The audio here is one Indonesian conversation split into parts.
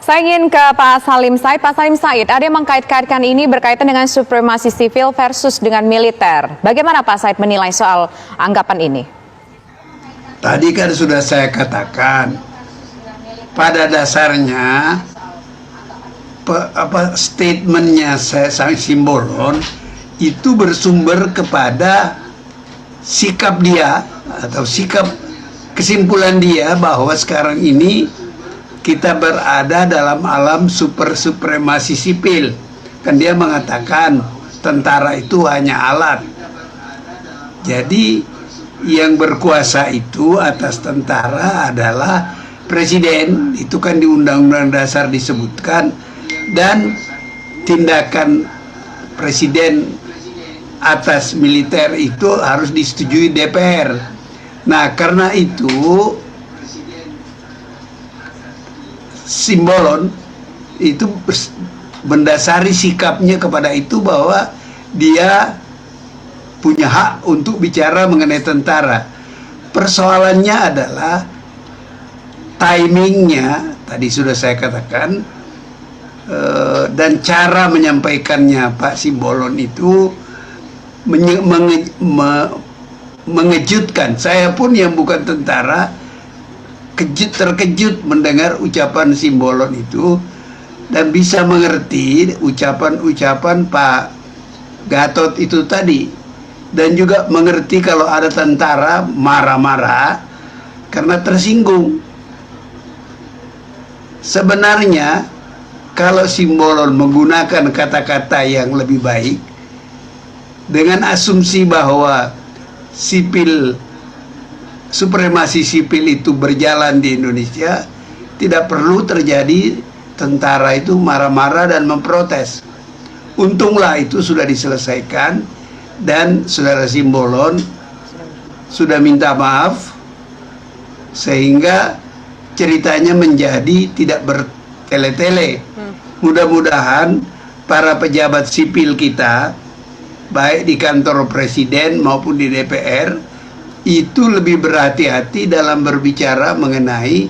Saya ingin ke Pak Salim Said. Pak Salim Said, ada yang mengkait-kaitkan ini berkaitan dengan supremasi sipil versus dengan militer. Bagaimana Pak Said menilai soal anggapan ini? Tadi kan sudah saya katakan, pada dasarnya statementnya saya Simbolon itu bersumber kepada sikap dia atau sikap kesimpulan dia bahwa sekarang ini kita berada dalam alam supremasi sipil. Kan dia mengatakan tentara itu hanya alat. Jadi yang berkuasa itu atas tentara adalah presiden. Itu kan di Undang-Undang Dasar disebutkan. Dan tindakan presiden atas militer itu harus disetujui DPR. Nah, karena itu Simbolon itu mendasari sikapnya kepada itu bahwa dia punya hak untuk bicara mengenai tentara. Persoalannya adalah timingnya, tadi sudah saya katakan, dan cara menyampaikannya Pak Simbolon itu mengejutkan. Saya pun yang bukan tentara terkejut mendengar ucapan Simbolon itu dan bisa mengerti ucapan-ucapan Pak Gatot itu tadi, dan juga mengerti kalau ada tentara marah-marah karena tersinggung. Sebenarnya kalau Simbolon menggunakan kata-kata yang lebih baik dengan asumsi bahwa supremasi sipil itu berjalan di Indonesia, tidak perlu terjadi tentara itu marah-marah dan memprotes. Untunglah itu sudah diselesaikan dan saudara Simbolon sudah minta maaf sehingga ceritanya menjadi tidak bertele-tele. Mudah-mudahan para pejabat sipil kita, baik di kantor presiden maupun di DPR, itu lebih berhati-hati dalam berbicara mengenai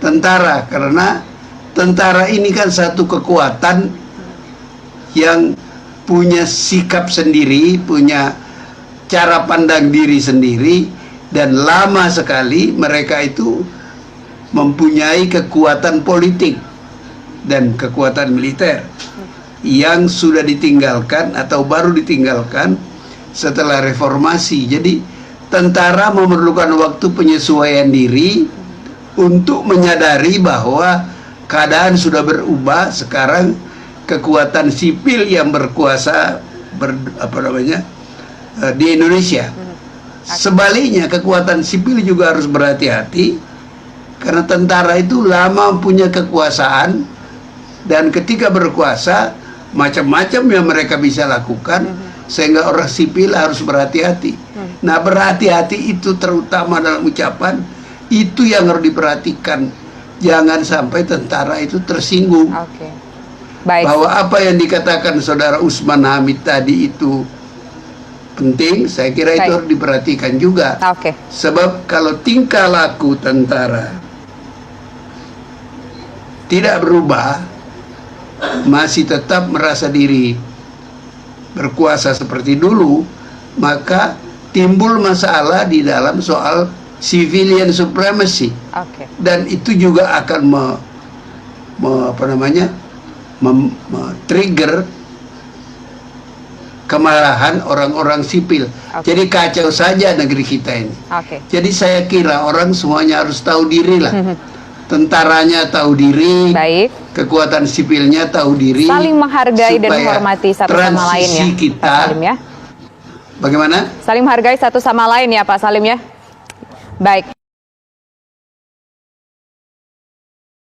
tentara, karena tentara ini kan satu kekuatan yang punya sikap sendiri, punya cara pandang diri sendiri, dan lama sekali mereka itu mempunyai kekuatan politik dan kekuatan militer yang sudah ditinggalkan atau baru ditinggalkan setelah reformasi. Jadi tentara memerlukan waktu penyesuaian diri untuk menyadari bahwa keadaan sudah berubah. Sekarang kekuatan sipil yang berkuasa di Indonesia. Sebaliknya kekuatan sipil juga harus berhati-hati, karena tentara itu lama punya kekuasaan, dan ketika berkuasa macam-macam yang mereka bisa lakukan, sehingga orang sipil harus berhati-hati. Nah, berhati-hati itu terutama dalam ucapan, itu yang harus diperhatikan. Jangan sampai tentara itu tersinggung. Baik. Bahwa apa yang dikatakan saudara Usman Hamid tadi itu penting, saya kira itu harus diperhatikan juga. Sebab kalau tingkah laku tentara tidak berubah, masih tetap merasa diri berkuasa seperti dulu, maka timbul masalah di dalam soal civilian supremacy. Dan itu juga akan trigger kemarahan orang-orang sipil. Jadi kacau saja negeri kita ini. Jadi saya kira orang semuanya harus tahu diri lah. Tentaranya tahu diri, kekuatan sipilnya tahu diri, saling menghargai dan menghormati satu sama lain ya, kita, Pak Salim ya. Bagaimana? Saling menghargai satu sama lain ya Pak Salim ya. Baik.